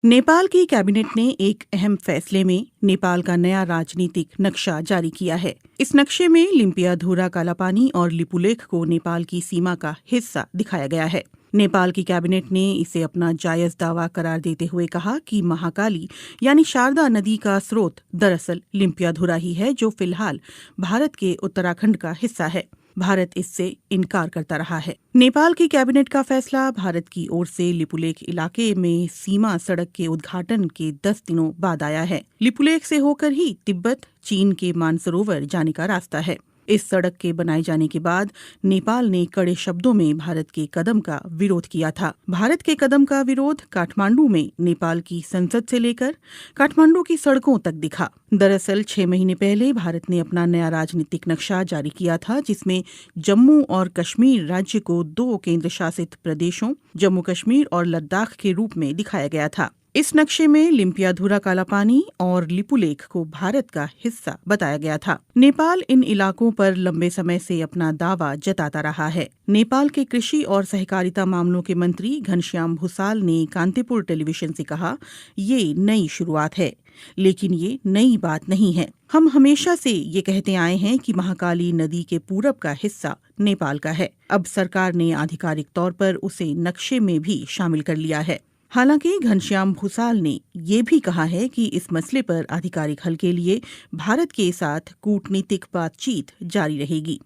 नेपाल की कैबिनेट ने एक अहम फैसले में नेपाल का नया राजनीतिक नक्शा जारी किया है। इस नक्शे में लिम्पियाधुरा कालापानी और लिपुलेख को नेपाल की सीमा का हिस्सा दिखाया गया है। नेपाल की कैबिनेट ने इसे अपना जायज दावा करार देते हुए कहा कि महाकाली यानी शारदा नदी का स्रोत दरअसल लिम्पियाधुरा ही है, जो फिलहाल भारत के उत्तराखंड का हिस्सा है। भारत इससे इनकार करता रहा है। नेपाल की कैबिनेट का फैसला भारत की ओर से लिपुलेख इलाके में सीमा सड़क के उद्घाटन के 10 दिनों बाद आया है। लिपुलेख से होकर ही तिब्बत, चीन के मानसरोवर जाने का रास्ता है। इस सड़क के बनाए जाने के बाद नेपाल ने कड़े शब्दों में भारत के कदम का विरोध किया था। भारत के कदम का विरोध काठमांडू में नेपाल की संसद से लेकर काठमांडू की सड़कों तक दिखा। दरअसल 6 महीने पहले भारत ने अपना नया राजनीतिक नक्शा जारी किया था, जिसमें जम्मू और कश्मीर राज्य को 2 केंद्र शासित प्रदेशों जम्मू कश्मीर और लद्दाख के रूप में दिखाया गया था। इस नक्शे में लिम्पियाधुरा कालापानी और लिपुलेख को भारत का हिस्सा बताया गया था। नेपाल इन इलाकों पर लंबे समय से अपना दावा जताता रहा है। नेपाल के कृषि और सहकारिता मामलों के मंत्री घनश्याम भूसाल ने कांतिपुर टेलीविजन से कहा, ये नई शुरुआत है, लेकिन ये नई बात नहीं है। हम हमेशा से ये कहते आए हैं कि महाकाली नदी के पूरब का हिस्सा नेपाल का है। अब सरकार ने आधिकारिक तौर पर उसे नक्शे में भी शामिल कर लिया है। हालांकि घनश्याम भूसाल ने ये भी कहा है कि इस मसले पर आधिकारिक हल के लिए भारत के साथ कूटनीतिक बातचीत जारी रहेगी।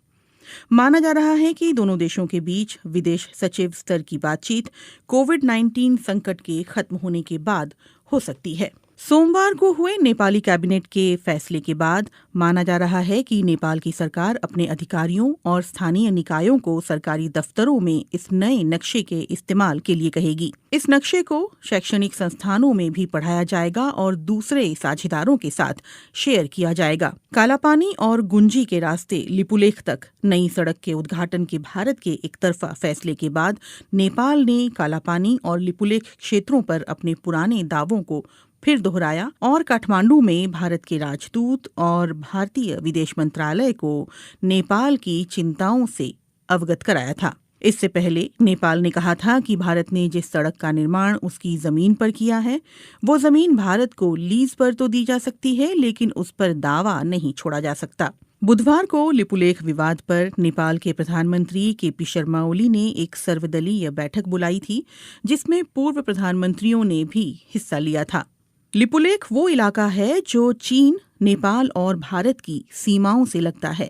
माना जा रहा है कि दोनों देशों के बीच विदेश सचिव स्तर की बातचीत कोविड-19 संकट के खत्म होने के बाद हो सकती है। सोमवार को हुए नेपाली कैबिनेट के फैसले के बाद माना जा रहा है कि नेपाल की सरकार अपने अधिकारियों और स्थानीय निकायों को सरकारी दफ्तरों में इस नए नक्शे के इस्तेमाल के लिए कहेगी। इस नक्शे को शैक्षणिक संस्थानों में भी पढ़ाया जाएगा और दूसरे साझेदारों के साथ शेयर किया जाएगा। कालापानी और गुंजी के रास्ते लिपुलेख तक नई सड़क के उद्घाटन के भारत के एक तरफा फैसले के बाद नेपाल ने कालापानी और लिपुलेख क्षेत्रों पर अपने पुराने दावों को फिर दोहराया और काठमांडू में भारत के राजदूत और भारतीय विदेश मंत्रालय को नेपाल की चिंताओं से अवगत कराया था। इससे पहले नेपाल ने कहा था कि भारत ने जिस सड़क का निर्माण उसकी जमीन पर किया है, वो जमीन भारत को लीज पर तो दी जा सकती है, लेकिन उस पर दावा नहीं छोड़ा जा सकता। बुधवार को लिपुलेख विवाद पर नेपाल के प्रधानमंत्री केपी शर्मा ओली ने एक सर्वदलीय बैठक बुलाई थी, जिसमें पूर्व प्रधानमंत्रियों ने भी हिस्सा लिया था। लिपुलेख वो इलाका है जो चीन, नेपाल और भारत की सीमाओं से लगता है।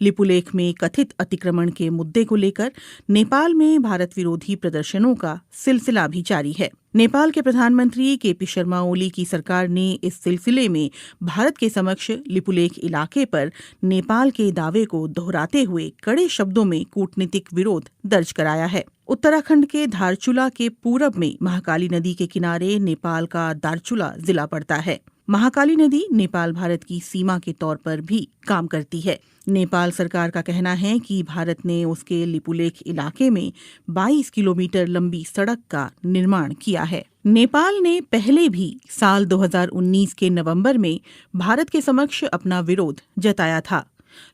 लिपुलेख में कथित अतिक्रमण के मुद्दे को लेकर नेपाल में भारत विरोधी प्रदर्शनों का सिलसिला भी जारी है। नेपाल के प्रधानमंत्री केपी शर्मा ओली की सरकार ने इस सिलसिले में भारत के समक्ष लिपुलेख इलाके पर नेपाल के दावे को दोहराते हुए कड़े शब्दों में कूटनीतिक विरोध दर्ज कराया है। उत्तराखंड के धारचूला के पूरब में महाकाली नदी के किनारे नेपाल का दारचूला जिला पड़ता है। महाकाली नदी नेपाल भारत की सीमा के तौर पर भी काम करती है। नेपाल सरकार का कहना है कि भारत ने उसके लिपुलेख इलाके में 22 किलोमीटर लंबी सड़क का निर्माण किया है। नेपाल ने पहले भी साल 2019 के नवंबर में भारत के समक्ष अपना विरोध जताया था।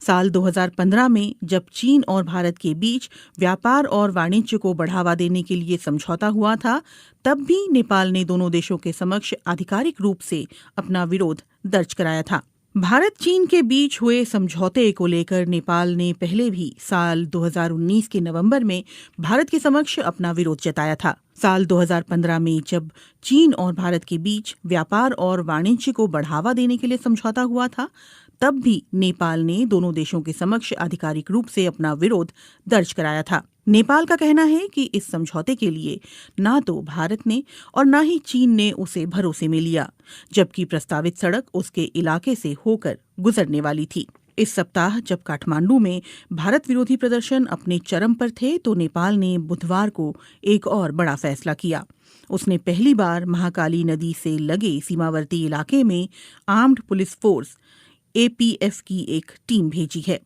साल 2015 में जब चीन और भारत के बीच व्यापार और वाणिज्य को बढ़ावा देने के लिए समझौता हुआ था, तब भी नेपाल ने दोनों देशों के समक्ष आधिकारिक रूप से अपना विरोध दर्ज कराया था। भारत चीन के बीच हुए समझौते को लेकर नेपाल ने पहले भी साल 2019 के नवंबर में भारत के समक्ष अपना विरोध जताया था। साल 2015 में जब चीन और भारत के बीच व्यापार और वाणिज्य को बढ़ावा देने के लिए समझौता हुआ था, तब भी नेपाल ने दोनों देशों के समक्ष आधिकारिक रूप से अपना विरोध दर्ज कराया था। नेपाल का कहना है कि इस समझौते के लिए ना तो भारत ने और ना ही चीन ने उसे भरोसे में लिया, जबकि प्रस्तावित सड़क उसके इलाके से होकर गुजरने वाली थी। इस सप्ताह जब काठमांडू में भारत विरोधी प्रदर्शन अपने चरम पर थे, तो नेपाल ने बुधवार को एक और बड़ा फैसला किया। उसने पहली बार महाकाली नदी से लगे सीमावर्ती इलाके में आर्म्ड पुलिस फोर्स एपीएफ की एक टीम भेजी है।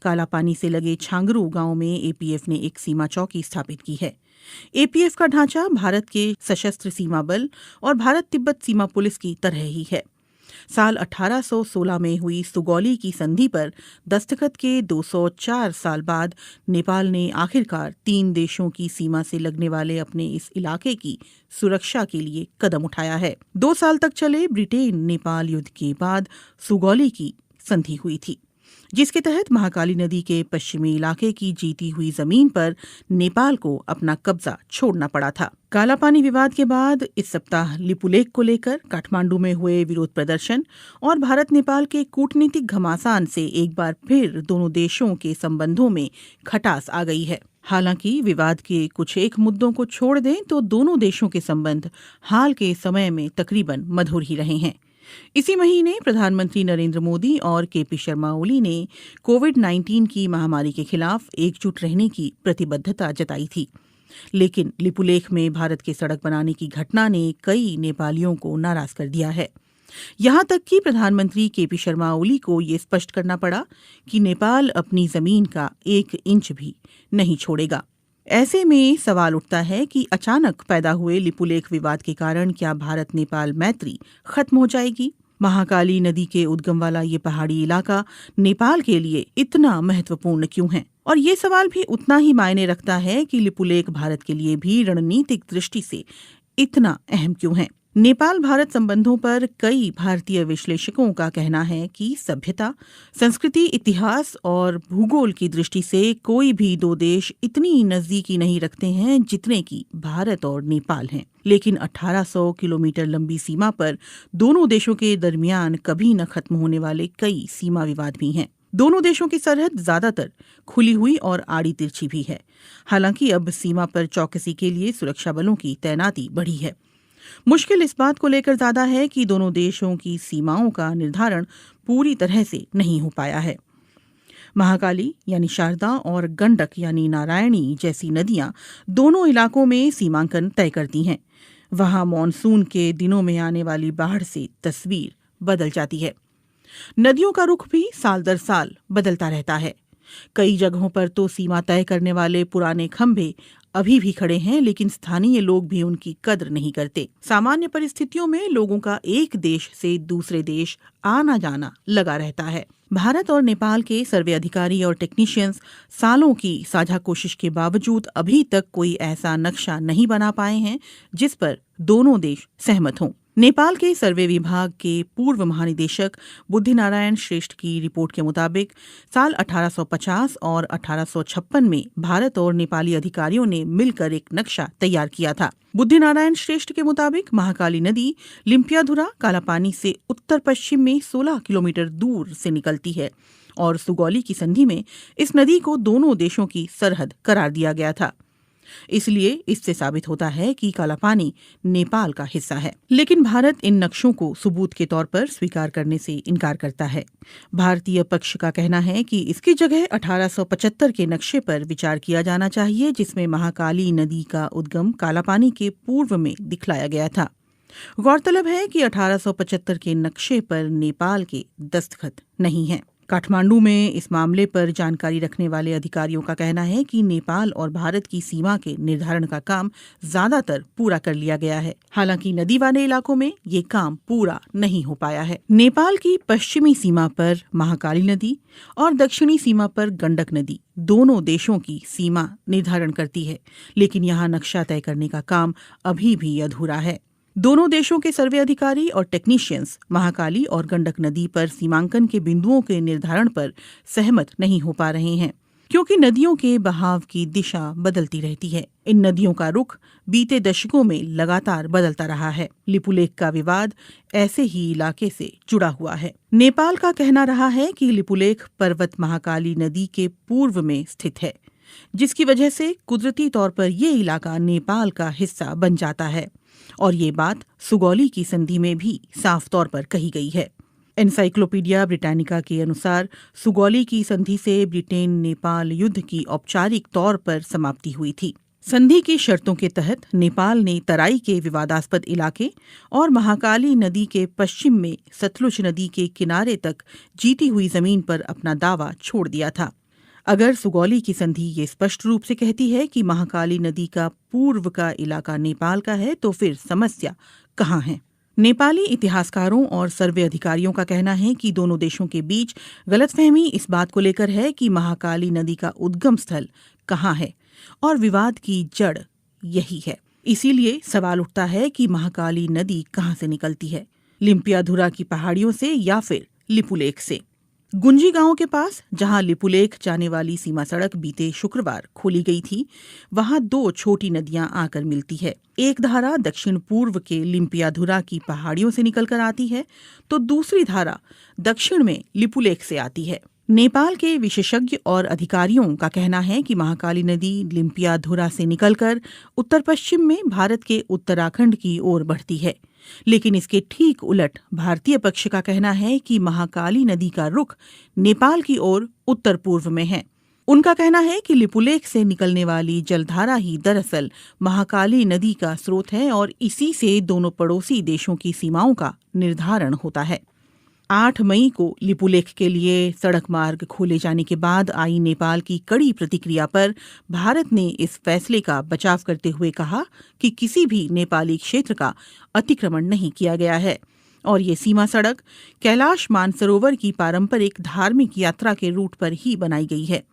कालापानी से लगे छांगरू गांव में एपीएफ ने एक सीमा चौकी स्थापित की है। एपीएफ का ढांचा भारत के सशस्त्र सीमा बल और भारत तिब्बत सीमा पुलिस की तरह ही है। साल 1816 में हुई सुगौली की संधि पर दस्तखत के 204 साल बाद नेपाल ने आखिरकार 3 देशों की सीमा से लगने वाले अपने इस इलाके की सुरक्षा के लिए कदम उठाया है। 2 साल तक चले ब्रिटेन नेपाल युद्ध के बाद सुगौली की संधि हुई थी, जिसके तहत महाकाली नदी के पश्चिमी इलाके की जीती हुई जमीन पर नेपाल को अपना कब्जा छोड़ना पड़ा था। कालापानी विवाद के बाद इस सप्ताह लिपुलेख को लेकर काठमांडू में हुए विरोध प्रदर्शन और भारत नेपाल के कूटनीतिक घमासान से एक बार फिर दोनों देशों के संबंधों में खटास आ गई है। हालांकि विवाद के कुछ एक मुद्दों को छोड़ दें तो दोनों देशों के संबंध हाल के समय में तकरीबन मधुर ही रहे हैं। इसी महीने प्रधानमंत्री नरेंद्र मोदी और केपी शर्मा ओली ने कोविड-19 की महामारी के खिलाफ एकजुट रहने की प्रतिबद्धता जताई थी, लेकिन लिपुलेख में भारत के सड़क बनाने की घटना ने कई नेपालियों को नाराज कर दिया है। यहां तक कि प्रधानमंत्री केपी शर्मा ओली को ये स्पष्ट करना पड़ा कि नेपाल अपनी जमीन का 1 इंच भी नहीं छोड़ेगा। ऐसे में सवाल उठता है कि अचानक पैदा हुए लिपुलेख विवाद के कारण क्या भारत नेपाल मैत्री खत्म हो जाएगी? महाकाली नदी के उद्गम वाला ये पहाड़ी इलाका नेपाल के लिए इतना महत्वपूर्ण क्यों है? और ये सवाल भी उतना ही मायने रखता है कि लिपुलेख भारत के लिए भी रणनीतिक दृष्टि से इतना अहम क्यों है? नेपाल भारत संबंधों पर कई भारतीय विश्लेषकों का कहना है कि सभ्यता, संस्कृति, इतिहास और भूगोल की दृष्टि से कोई भी 2 देश इतनी नजदीकी नहीं रखते हैं जितने कि भारत और नेपाल हैं। लेकिन 1800 किलोमीटर लंबी सीमा पर दोनों देशों के दरमियान कभी न खत्म होने वाले कई सीमा विवाद भी हैं। दोनों देशों की सरहद ज्यादातर खुली हुई और आड़ी तिरछी भी है। हालांकि अब सीमा पर चौकसी के लिए सुरक्षा बलों की तैनाती बढ़ी है। मुश्किल इस बात को लेकर ज्यादा है कि दोनों देशों की सीमाओं का निर्धारण पूरी तरह से नहीं हो पाया है। महाकाली यानी शारदा और गंडक यानी नारायणी जैसी नदियां दोनों इलाकों में सीमांकन तय करती हैं। वहां मॉनसून के दिनों में आने वाली बाढ़ से तस्वीर बदल जाती है। नदियों का रुख भी साल दर साल बदलता रहता है। कई जगहों पर तो सीमा तय करने वाले पुराने खंभे अभी भी खड़े हैं, लेकिन स्थानीय लोग भी उनकी कद्र नहीं करते। सामान्य परिस्थितियों में लोगों का एक देश से दूसरे देश आना जाना लगा रहता है। भारत और नेपाल के सर्वे अधिकारी और टेक्नीशियंस सालों की साझा कोशिश के बावजूद अभी तक कोई ऐसा नक्शा नहीं बना पाए हैं जिस पर दोनों देश सहमत हों। नेपाल के सर्वे विभाग के पूर्व महानिदेशक बुद्धिनारायण श्रेष्ठ की रिपोर्ट के मुताबिक साल 1850 और 1856 में भारत और नेपाली अधिकारियों ने मिलकर एक नक्शा तैयार किया था। बुद्धिनारायण श्रेष्ठ के मुताबिक महाकाली नदी लिम्पियाधुरा कालापानी से उत्तर पश्चिम में 16 किलोमीटर दूर से निकलती है और सुगौली की संधि में इस नदी को दोनों देशों की सरहद करार दिया गया था। इसलिए इससे साबित होता है कि कालापानी नेपाल का हिस्सा है। लेकिन भारत इन नक्शों को सबूत के तौर पर स्वीकार करने से इनकार करता है। भारतीय पक्ष का कहना है कि इसकी जगह 1875 के नक्शे पर विचार किया जाना चाहिए, जिसमें महाकाली नदी का उद्गम कालापानी के पूर्व में दिखलाया गया था। गौरतलब है कि 1875 के नक्शे पर नेपाल के दस्तखत नहीं हैं। काठमांडू में इस मामले पर जानकारी रखने वाले अधिकारियों का कहना है कि नेपाल और भारत की सीमा के निर्धारण का काम ज्यादातर पूरा कर लिया गया है। हालांकि नदी वाले इलाकों में ये काम पूरा नहीं हो पाया है। नेपाल की पश्चिमी सीमा पर महाकाली नदी और दक्षिणी सीमा पर गंडक नदी दोनों देशों की सीमा निर्धारण करती है, लेकिन यहाँ नक्शा तय करने का काम अभी भी अधूरा है। दोनों देशों के सर्वे अधिकारी और टेक्नीशियंस महाकाली और गंडक नदी पर सीमांकन के बिंदुओं के निर्धारण पर सहमत नहीं हो पा रहे हैं, क्योंकि नदियों के बहाव की दिशा बदलती रहती है। इन नदियों का रुख बीते दशकों में लगातार बदलता रहा है। लिपुलेख का विवाद ऐसे ही इलाके से जुड़ा हुआ है। नेपाल का कहना रहा है कि लिपुलेख पर्वत महाकाली नदी के पूर्व में स्थित है, जिसकी वजह से कुदरती तौर पर ये इलाका नेपाल का हिस्सा बन जाता है, और ये बात सुगौली की संधि में भी साफ तौर पर कही गई है। एनसाइक्लोपीडिया ब्रिटानिका के अनुसार सुगौली की संधि से ब्रिटेन नेपाल युद्ध की औपचारिक तौर पर समाप्ति हुई थी। संधि की शर्तों के तहत नेपाल ने तराई के विवादास्पद इलाके और महाकाली नदी के पश्चिम में सतलुज नदी के किनारे तक जीती हुई जमीन पर अपना दावा छोड़ दिया था। अगर सुगौली की संधि ये स्पष्ट रूप से कहती है कि महाकाली नदी का पूर्व का इलाका नेपाल का है, तो फिर समस्या कहाँ है? नेपाली इतिहासकारों और सर्वे अधिकारियों का कहना है कि दोनों देशों के बीच गलतफहमी इस बात को लेकर है कि महाकाली नदी का उद्गम स्थल कहाँ है और विवाद की जड़ यही है। इसीलिए सवाल उठता है कि महाकाली नदी कहाँ से निकलती है, लिम्पियाधुरा की पहाड़ियों से या फिर लिपुलेख से। गुंजी गांव के पास जहां लिपुलेख जाने वाली सीमा सड़क बीते शुक्रवार खोली गई थी, वहां दो छोटी नदियां आकर मिलती है। एक धारा दक्षिण पूर्व के लिम्पियाधुरा की पहाड़ियों से निकलकर आती है, तो दूसरी धारा दक्षिण में लिपुलेख से आती है। नेपाल के विशेषज्ञ और अधिकारियों का कहना है कि महाकाली नदी लिम्पियाधुरा से निकलकर उत्तर पश्चिम में भारत के उत्तराखंड की ओर बढ़ती है, लेकिन इसके ठीक उलट भारतीय पक्ष का कहना है कि महाकाली नदी का रुख नेपाल की ओर उत्तर पूर्व में है। उनका कहना है कि लिपुलेख से निकलने वाली जलधारा ही दरअसल महाकाली नदी का स्रोत है और इसी से दोनों पड़ोसी देशों की सीमाओं का निर्धारण होता है। 8 मई को लिपुलेख के लिए सड़क मार्ग खोले जाने के बाद आई नेपाल की कड़ी प्रतिक्रिया पर भारत ने इस फैसले का बचाव करते हुए कहा कि किसी भी नेपाली क्षेत्र का अतिक्रमण नहीं किया गया है और ये सीमा सड़क कैलाश मानसरोवर की पारंपरिक धार्मिक यात्रा के रूट पर ही बनाई गई है।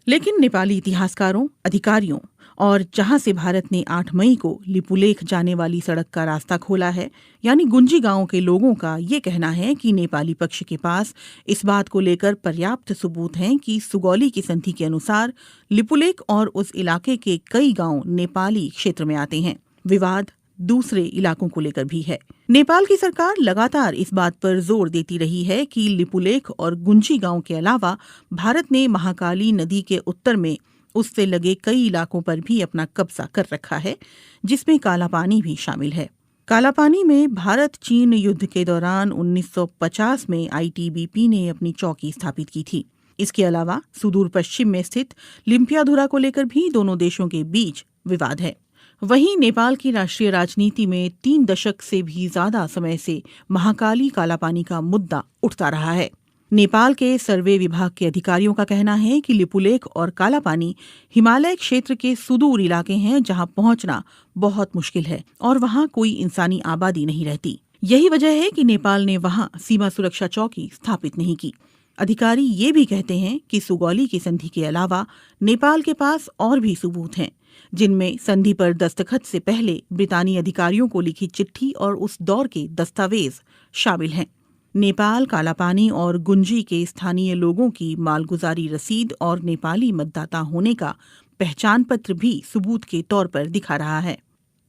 लेकिन नेपाली इतिहासकारों, अधिकारियों और जहां से भारत ने 8 मई को लिपुलेख जाने वाली सड़क का रास्ता खोला है, यानी गुंजी गांव के लोगों का ये कहना है कि नेपाली पक्ष के पास इस बात को लेकर पर्याप्त सबूत हैं कि सुगौली की संधि के अनुसार लिपुलेख और उस इलाके के कई गांव नेपाली क्षेत्र में आते हैं। विवाद दूसरे इलाकों को लेकर भी है। नेपाल की सरकार लगातार इस बात पर जोर देती रही है कि लिपुलेख और गुंजी गांव के अलावा भारत ने महाकाली नदी के उत्तर में उससे लगे कई इलाकों पर भी अपना कब्जा कर रखा है, जिसमें कालापानी भी शामिल है। कालापानी में भारत चीन युद्ध के दौरान 1950 में आईटीबीपी ने अपनी चौकी स्थापित की थी। इसके अलावा सुदूर पश्चिम में स्थित लिम्पियाधुरा को लेकर भी दोनों देशों के बीच विवाद है। वहीं नेपाल की राष्ट्रीय राजनीति में 3 दशक से भी ज्यादा समय से महाकाली कालापानी का मुद्दा उठता रहा है। नेपाल के सर्वे विभाग के अधिकारियों का कहना है कि लिपुलेख और कालापानी हिमालय क्षेत्र के सुदूर इलाके हैं जहां पहुंचना बहुत मुश्किल है और वहां कोई इंसानी आबादी नहीं रहती। यही वजह है कि नेपाल ने वहां सीमा सुरक्षा चौकी स्थापित नहीं की। अधिकारी ये भी कहते हैं कि सुगौली की संधि के अलावा नेपाल के पास और भी सबूत हैं, जिनमें संधि पर दस्तखत से पहले ब्रितानी अधिकारियों को लिखी चिट्ठी और उस दौर के दस्तावेज शामिल हैं। नेपाल कालापानी और गुंजी के स्थानीय लोगों की मालगुजारी रसीद और नेपाली मतदाता होने का पहचान पत्र भी सबूत के तौर पर दिखा रहा है।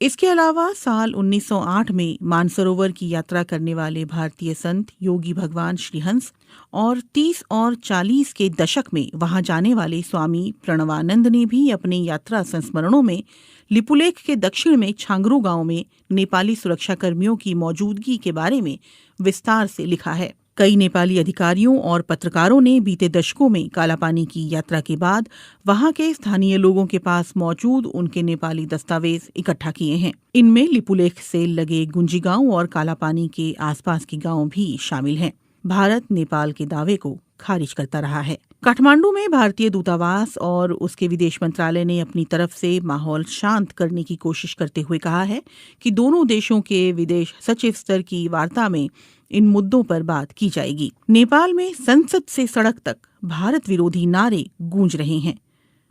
इसके अलावा साल 1908 में मानसरोवर की यात्रा करने वाले भारतीय संत योगी भगवान श्रीहंस और 30 और 40 के दशक में वहां जाने वाले स्वामी प्रणवानंद ने भी अपने यात्रा संस्मरणों में लिपुलेख के दक्षिण में छांगरू गांव में नेपाली सुरक्षा कर्मियों की मौजूदगी के बारे में विस्तार से लिखा है। कई नेपाली अधिकारियों और पत्रकारों ने बीते दशकों में कालापानी की यात्रा के बाद वहां के स्थानीय लोगों के पास मौजूद उनके नेपाली दस्तावेज इकट्ठा किए हैं। इनमें लिपुलेख से लगे गुंजी गांव और कालापानी के आसपास के गांव भी शामिल हैं। भारत नेपाल के दावे को खारिज करता रहा है। काठमांडू में भारतीय दूतावास और उसके विदेश मंत्रालय ने अपनी तरफ से माहौल शांत करने की कोशिश करते हुए कहा है कि दोनों देशों के विदेश सचिव स्तर की वार्ता में इन मुद्दों पर बात की जाएगी। नेपाल में संसद से सड़क तक भारत विरोधी नारे गूंज रहे हैं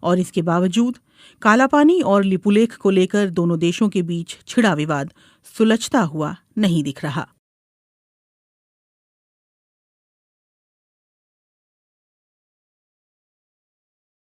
और इसके बावजूद कालापानी और लिपुलेख को लेकर दोनों देशों के बीच छिड़ा विवाद सुलझता हुआ नहीं दिख रहा।